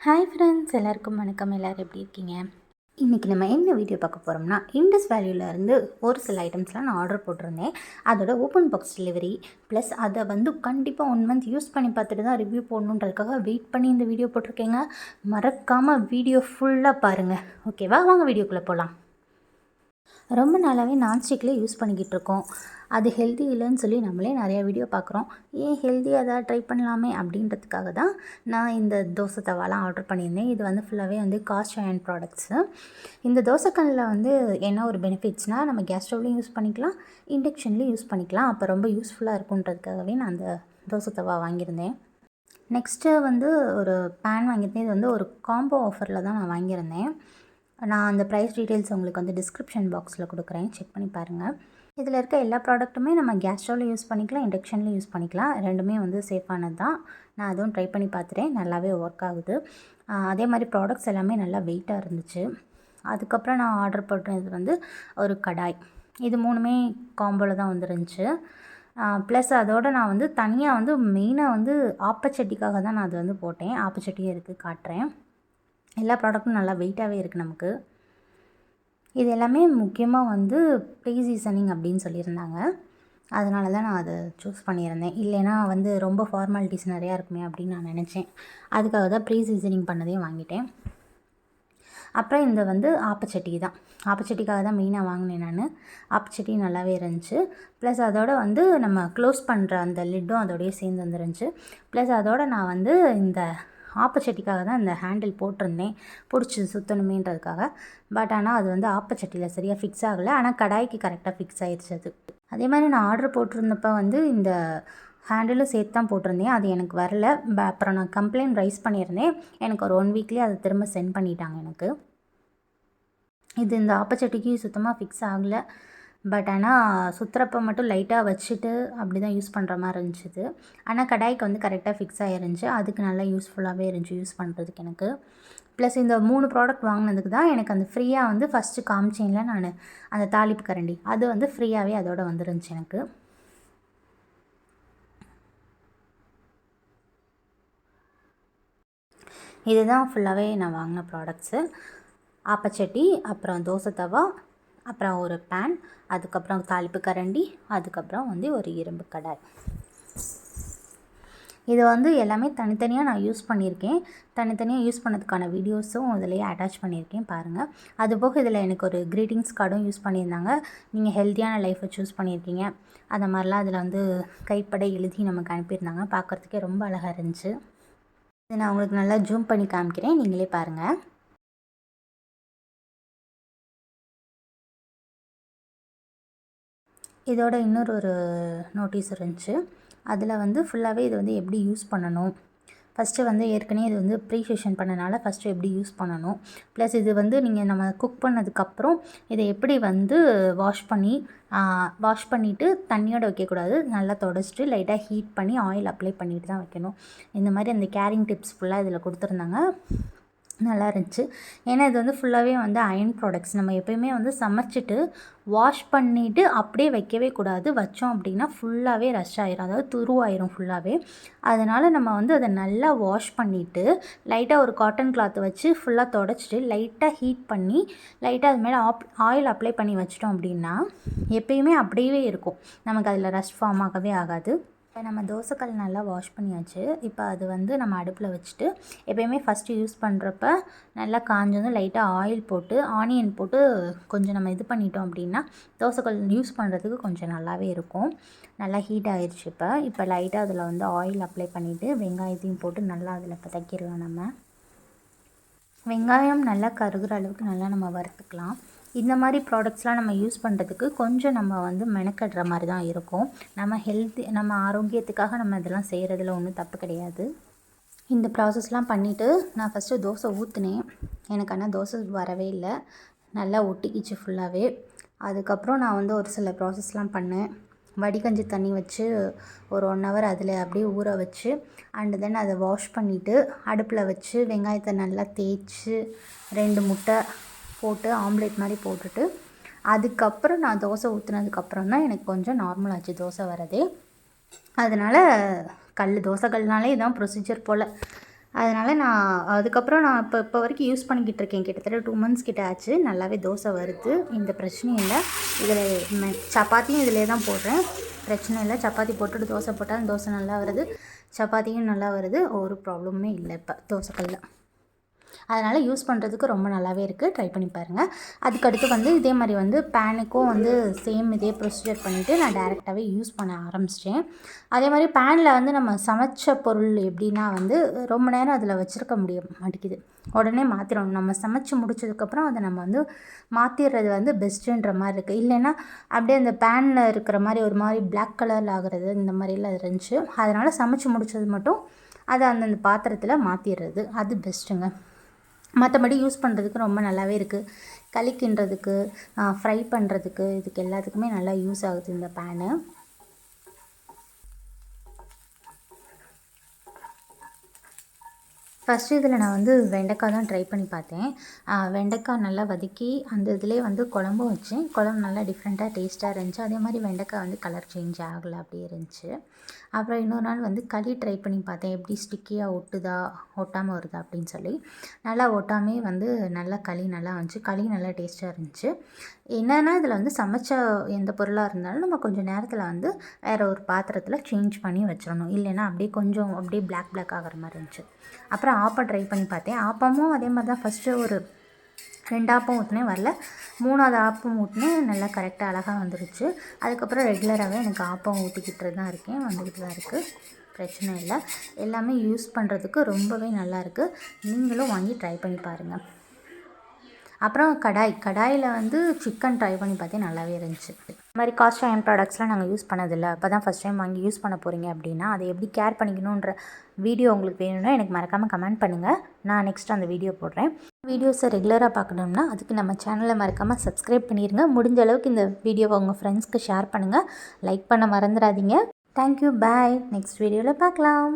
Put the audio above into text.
Hi friends, எல்லாருக்கும் வணக்கம். எல்லோரும் எப்படி இருக்கீங்க? இன்றைக்கி நம்ம என்ன வீடியோ பார்க்க போகிறோம்னா, இண்டஸ் வேல்யூலேருந்து ஒரு சில ஐட்டம்ஸ்லாம் நான் ஆர்டர் போட்டிருந்தேன். அதோட ஓப்பன் பாக்ஸ் டெலிவரி ப்ளஸ் அதை கண்டிப்பாக 1 மந்த் யூஸ் பண்ணி பார்த்துட்டு தான் ரிவ்யூ போடணுன்றதுக்காக வெயிட் பண்ணி இந்த வீடியோ போட்டிருக்கேங்க. மறக்காமல் வீடியோ ஃபுல்லாக பாருங்கள். ஓகேவா? வாங்க வீடியோக்குள்ளே போகலாம். ரொம்ப நாளாகவே நான்ஸ்டிக்கில் யூஸ் பண்ணிக்கிட்டு இருக்கோம். அது ஹெல்தி இல்லைன்னு சொல்லி நம்மளே நிறையா வீடியோ பார்க்குறோம். ஏன் ஹெல்த்தியாக எதாவது ட்ரை பண்ணலாமே அப்படின்றதுக்காக தான் நான் இந்த தோசை தவாலாம் ஆர்டர் பண்ணியிருந்தேன். இது ஃபுல்லாகவே காஸ்ட் அயர்ன் ப்ராடக்ட்ஸு. இந்த தோசைக்கல்லில் என்ன ஒரு பெனிஃபிட்ஸ்னால், நம்ம கேஸ் ஸ்டவ்லையும் யூஸ் பண்ணிக்கலாம், இண்டக்ஷன்லேயும் யூஸ் பண்ணிக்கலாம். அப்போ ரொம்ப யூஸ்ஃபுல்லாக இருக்குன்றதுக்காகவே நான் அந்த தோசை தவா வாங்கியிருந்தேன். நெக்ஸ்ட்டு ஒரு பேன் வாங்கியிருந்தேன். இது ஒரு காம்போ ஆஃபரில் தான் நான் வாங்கியிருந்தேன். நான் அந்த ப்ரைஸ் டீட்டெயில்ஸ் உங்களுக்கு டிஸ்கிரிப்ஷன் பாக்ஸில் கொடுக்குறேன், செக் பண்ணி பாருங்கள். இதில் இருக்க எல்லா ப்ராடக்ட்டுமே நம்ம கேஸ் ஸ்டவ்வில் யூஸ் பண்ணிக்கலாம், இண்டக்ஷன்லேயும் யூஸ் பண்ணிக்கலாம். ரெண்டுமே சேஃபானது தான். நான் அதுவும் ட்ரை பண்ணி பார்த்துட்டேன், நல்லாவே ஒர்க் ஆகுது. அதே மாதிரி ப்ராடக்ட்ஸ் எல்லாமே நல்லா வெயிட்டாக இருந்துச்சு. அதுக்கப்புறம் நான் ஆர்டர் போட்டது ஒரு கடாய். இது 3மே காம்போவில் தான் வந்துருந்துச்சு. ப்ளஸ் அதோடு நான் தனியாக மெயினாக ஆப்பச்சட்டிக்காக தான் நான் அது போட்டேன். ஆப்பச்சட்டியும் இருக்குது, காட்டுறேன். எல்லா ப்ராடக்ட்டும் நல்லா வெயிட்டாகவே இருக்குது நமக்கு. இது எல்லாமே முக்கியமாக ப்ரீ சீசனிங் அப்படின்னு சொல்லியிருந்தாங்க. அதனால தான் நான் அதை சூஸ் பண்ணியிருந்தேன். இல்லைனா ரொம்ப ஃபார்மாலிட்டிஸ் நிறையா இருக்குமே அப்படின்னு நான் நினச்சேன். அதுக்காக தான் ப்ரீ சீசனிங் பண்ணதையும் வாங்கிட்டேன். அப்புறம் இந்த ஆப்பச்சட்டி தான். ஆப்பச்சட்டிக்காக தான் மெயினாக வாங்கினேன் நான். ஆப்பச்சட்டி நல்லாவே இருந்துச்சு. ப்ளஸ் அதோடு நம்ம க்ளோஸ் பண்ணுற அந்த லிட்டும் அதோடய சேர்ந்து வந்துருந்துச்சு. ப்ளஸ் அதோடு நான் இந்த ஆப்பச்சட்டிக்காக தான் இந்த ஹேண்டில் போட்டிருந்தேன், பிடிச்சி சுற்றணுமேன்றதுக்காக. பட் ஆனால் அது ஆப்பச்சட்டியில் சரியாக ஃபிக்ஸ் ஆகலை. ஆனால் கடாய்க்கு கரெக்டாக ஃபிக்ஸ் ஆகிடுச்சு அது. அதே மாதிரி நான் ஆர்டர் போட்டிருந்தப்போ இந்த ஹேண்டிலும் சேர்த்து தான் போட்டிருந்தேன். அது எனக்கு வரல. அப்புறம் நான் கம்ப்ளைண்ட் ரைஸ் பண்ணியிருந்தேன். எனக்கு ஒரு 1 வீக்லேயே அதை திரும்ப சென்ட் பண்ணிட்டாங்க எனக்கு. இந்த ஆப்பச்சட்டிக்கு சுத்தமாக ஃபிக்ஸ் ஆகலை. பட் ஆனால் சுற்றுறப்ப மட்டும் லைட்டாக வச்சுட்டு அப்படி தான் யூஸ் பண்ணுற மாதிரி இருந்துச்சு. ஆனால் கடாய்க்கு கரெக்டாக ஃபிக்ஸ் ஆகிருந்துச்சு. அதுக்கு நல்லா யூஸ்ஃபுல்லாகவே இருந்துச்சு யூஸ் பண்ணுறதுக்கு எனக்கு. ப்ளஸ் இந்த 3 ப்ராடக்ட் வாங்கினதுக்கு தான் எனக்கு அந்த ஃப்ரீயாக ஃபஸ்ட்டு காமிச்சேன்ல நான், அந்த தாளிப்பு கரண்டி, அது ஃப்ரீயாகவே அதோடு வந்துருந்துச்சு எனக்கு. இதுதான் ஃபுல்லாகவே நான் வாங்கின ப்ராடக்ட்ஸு. ஆப்பச்சட்டி, அப்புறம் தோசை தவா, அப்புறம் ஒரு பேன், அதுக்கப்புறம் தாளிப்பு கரண்டி, அதுக்கப்புறம் ஒரு இரும்பு கடாய். இது எல்லாமே தனித்தனியாக நான் யூஸ் பண்ணியிருக்கேன். தனித்தனியாக யூஸ் பண்ணதுக்கான வீடியோஸும் இதிலேயே அட்டாச் பண்ணியிருக்கேன், பாருங்கள். அதுபோக இதில் எனக்கு ஒரு க்ரீட்டிங்ஸ் கார்டும் யூஸ் பண்ணியிருந்தாங்க. நீங்கள் ஹெல்த்தியான லைஃப்பை சூஸ் பண்ணியிருக்கீங்க, அந்த மாதிரிலாம் அதில் கைப்பட எழுதி நமக்கு அனுப்பியிருந்தாங்க. பார்க்குறதுக்கே ரொம்ப அழகாக இருந்துச்சு. இதை நான் உங்களுக்கு நல்லா ஜூம் பண்ணி காமிக்கிறேன், நீங்களே பாருங்கள். இதோட இன்னொரு நோட்டீஸ் இருந்துச்சு. அதில் ஃபுல்லாகவே இது எப்படி யூஸ் பண்ணணும், ஃபஸ்ட்டு ஏற்கனவே இது ப்ரீஹீஷன் பண்ணனால ஃபஸ்ட்டு எப்படி யூஸ் பண்ணணும், ப்ளஸ் இது நீங்கள் நம்ம குக் பண்ணதுக்கப்புறம் இதை எப்படி வாஷ் பண்ணிவிட்டு தண்ணியோடு வைக்கக்கூடாது, நல்லா தொடச்சிட்டு லைட்டாக ஹீட் பண்ணி ஆயில் அப்ளை பண்ணிவிட்டு தான் வைக்கணும். இந்த மாதிரி அந்த கேரிங் டிப்ஸ் ஃபுல்லாக இதில் கொடுத்துருந்தாங்க. நல்லா இருந்துச்சு. ஏன்னா இது ஃபுல்லாகவே அயர்ன் ப்ராடக்ட்ஸ். நம்ம எப்போயுமே சமைச்சிட்டு வாஷ் பண்ணிவிட்டு அப்படியே வைக்கவே கூடாது. வச்சோம் அப்படின்னா ஃபுல்லாகவே ரஷ் ஆயிரும், அதாவது துருவாயிரும் ஃபுல்லாகவே. அதனால் நம்ம அதை நல்லா வாஷ் பண்ணிவிட்டு லைட்டாக ஒரு காட்டன் கிளாத்தை வச்சு ஃபுல்லாக தொடச்சிட்டு லைட்டாக ஹீட் பண்ணி லைட்டாக அது மேலே ஆயில் அப்ளை பண்ணி வச்சிட்டோம் அப்படின்னா எப்பயுமே அப்படியே இருக்கும். நமக்கு அதில் ரஷ் ஃபார்ம் ஆகவே ஆகாது. இப்போ நம்ம தோசைக்கல் நல்லா வாஷ் பண்ணியாச்சு. இப்போ அது நம்ம அடுப்பில் வச்சுட்டு எப்போயுமே ஃபஸ்ட்டு யூஸ் பண்ணுறப்ப நல்லா காஞ்சதும் லைட்டாக ஆயில் போட்டு ஆனியன் போட்டு கொஞ்சம் நம்ம இது பண்ணிட்டோம் அப்படின்னா தோசைக்கல் யூஸ் பண்ணுறதுக்கு கொஞ்சம் நல்லாவே இருக்கும். நல்லா ஹீட் ஆகிடுச்சு. இப்போ லைட்டாக அதில் ஆயில் அப்ளை பண்ணிவிட்டு வெங்காயத்தையும் போட்டு நல்லா அதில் இப்போ தைக்கிடலாம். நம்ம வெங்காயம் நல்லா கருகிற அளவுக்கு நல்லா நம்ம வறுத்துக்கலாம். இந்த மாதிரி ப்ராடக்ட்ஸ்லாம் நம்ம யூஸ் பண்ணுறதுக்கு கொஞ்சம் நம்ம மெனக்கடுற மாதிரி தான் இருக்கும். நம்ம ஆரோக்கியத்துக்காக நம்ம இதெல்லாம் செய்கிறதுல ஒன்றும் தப்பு கிடையாது. இந்த ப்ராசஸ்லாம் பண்ணிவிட்டு நான் ஃபஸ்ட்டு தோசை ஊற்றினேன். எனக்கு ஆனால் தோசை வரவே இல்லை, நல்லா ஒட்டிக்கிச்சு ஃபுல்லாகவே. அதுக்கப்புறம் நான் ஒரு சில ப்ராசஸ்லாம் பண்ணேன். வடிகஞ்சி தண்ணி வச்சு ஒரு 1 ஹவர் அதில் அப்படியே ஊற வச்சு அண்டு தென் அதை வாஷ் பண்ணிவிட்டு அடுப்பில் வச்சு வெங்காயத்தை நல்லா தேய்ச்சி 2 முட்டை போட்டு ஆம்லேட் மாதிரி போட்டுட்டு அதுக்கப்புறம் நான் தோசை ஊற்றுனதுக்கப்புறம் தான் எனக்கு கொஞ்சம் நார்மல் ஆச்சு தோசை வரதே. அதனால் தோசை கல்னாலே இதான் ப்ரொசீஜர் போல். அதனால் நான் அதுக்கப்புறம் நான் இப்போ வரைக்கும் யூஸ் பண்ணிக்கிட்டு இருக்கேன். கிட்டத்தட்ட 2 மந்த்ஸ் கிட்ட ஆச்சு. நல்லாவே தோசை வருது, எந்த பிரச்சனையும் இல்லை. இதில் சப்பாத்தியும் இதிலே தான் போடுறேன், பிரச்சனை இல்லை. சப்பாத்தி போட்டுட்டு தோசை போட்டாலும் தோசை நல்லா வருது, சப்பாத்தியும் நல்லா வருது, ஒரு ப்ராப்ளமுமே இல்லை இப்போ தோசைக்கல்ல. அதனால் யூஸ் பண்ணுறதுக்கு ரொம்ப நல்லாவே இருக்குது, ட்ரை பண்ணி பாருங்கள். அதுக்கடுத்து வந்து இதே மாதிரி வந்து பேனுக்கும் வந்து சேம் இதே ப்ரொசீஜர் பண்ணிவிட்டு நான் டேரெக்டாகவே யூஸ் பண்ண ஆரம்பிச்சிட்டேன். அதே மாதிரி பேனில் வந்து நம்ம சமைச்ச பொருள் எப்படின்னா வந்து ரொம்ப நேரம் அதில் வச்சுருக்க மாட்டேங்குது, உடனே மாற்றிடணும். நம்ம சமைச்சு முடிச்சதுக்கப்புறம் அதை நம்ம வந்து மாற்றிடுறது வந்து பெஸ்ட்டுன்ற மாதிரி இருக்குது. இல்லைன்னா அப்படியே அந்த பேனில் இருக்கிற மாதிரி ஒரு மாதிரி பிளாக் கலரில் ஆகிறது இந்த மாதிரிலாம் இருந்துச்சு. அதனால் சமைச்சு முடித்தது மட்டும் அதை அந்தந்த பாத்திரத்தில் மாற்றிடுறது அது பெஸ்ட்டுங்க. மற்றபடி யூஸ் பண்ணுறதுக்கு ரொம்ப நல்லாவே இருக்குது. களி கிண்டுறதுக்கு, ஃப்ரை பண்ணுறதுக்கு, இதுக்கு எல்லாத்துக்குமே நல்லா யூஸ் ஆகுது இந்த பேனு. ஃபஸ்ட்டு இதில் நான் வந்து வெண்டைக்காய் தான் ட்ரை பண்ணி பார்த்தேன். வெண்டைக்காய் நல்லா வதக்கி அந்த இதிலே வந்து குழம்பும் வச்சேன். குழம்பு நல்லா டிஃப்ரெண்ட்டாக டேஸ்ட்டாக இருந்துச்சு. அதே மாதிரி வெண்டைக்காய் வந்து கலர் சேஞ்ச் ஆகலை, அப்படியே இருந்துச்சு. அப்புறம் இன்னொரு நாள் வந்து களி ட்ரை பண்ணி பார்த்தேன், எப்படி ஸ்டிக்கியாக ஒட்டுதா ஒட்டாமல் வருதா அப்படின்னு சொல்லி. நல்லா ஒட்டாமே வந்து நல்லா களி நல்லா வந்துச்சு. களி நல்லா டேஸ்ட்டாக இருந்துச்சு. என்னென்னா இதில் வந்து சமைச்ச எந்த பொருளாக இருந்தாலும் நம்ம கொஞ்சம் நேரத்தில் வந்து வேறு ஒரு பாத்திரத்தில் சேஞ்ச் பண்ணி வச்சிடணும். இல்லைன்னா அப்படியே கொஞ்சம் அப்படியே பிளாக் ஆகிற மாதிரி இருந்துச்சு. அப்புறம் ஆப்பம் ட்ரை பண்ணி பார்த்தேன். ஆப்பமும் அதே மாதிரி தான். ஃபஸ்ட்டு ஒரு 2 ஆப்பம் ஊற்றினேன், வரல. 3வது ஆப்பம் ஊற்றினேன், நல்லா கரெக்டாக அழகாக வந்துருச்சு. அதுக்கப்புறம் ரெகுலராகவே எனக்கு ஆப்பம் ஊற்றிக்கிட்டு தான் இருக்கேன், வந்துக்கிட்டு தான் இருக்குது, பிரச்சனை இல்லை. எல்லாமே யூஸ் பண்ணுறதுக்கு ரொம்பவே நல்லாயிருக்கு. நீங்களும் வாங்கி ட்ரை பண்ணி பாருங்கள். அப்புறம் கடாயில் வந்து சிக்கன் ட்ரை பண்ணி பார்த்தேன், நல்லாவே இருந்துச்சு. இந்த மாதிரி காஸ்ட் அயர்ன் ப்ராடக்ட்ஸ்லாம் நாங்கள் யூஸ் பண்ணதில்லை, அப்போ தான் ஃபஸ்ட் டைம் வாங்கி யூஸ் பண்ண போகிறீங்க அப்படின்னா அதை எப்படி கேர் பண்ணிக்கணுன்ற வீடியோ உங்களுக்கு வேணும்னா எனக்கு மறக்காமல் கமெண்ட் பண்ணுங்கள், நான் நெக்ஸ்ட் அந்த வீடியோ போடுறேன். வீடியோஸை ரெகுலராக பார்க்கணும்னா அதுக்கு நம்ம சேனலை மறக்காமல் சப்ஸ்கிரைப் பண்ணிடுங்க. முடிஞ்ச அளவுக்கு இந்த வீடியோவை உங்கள் ஃப்ரெண்ட்ஸ்க்கு ஷேர் பண்ணுங்கள், லைக் பண்ண மறந்துடாதீங்க. தேங்க்யூ, பாய். நெக்ஸ்ட் வீடியோவில் பார்க்கலாம்.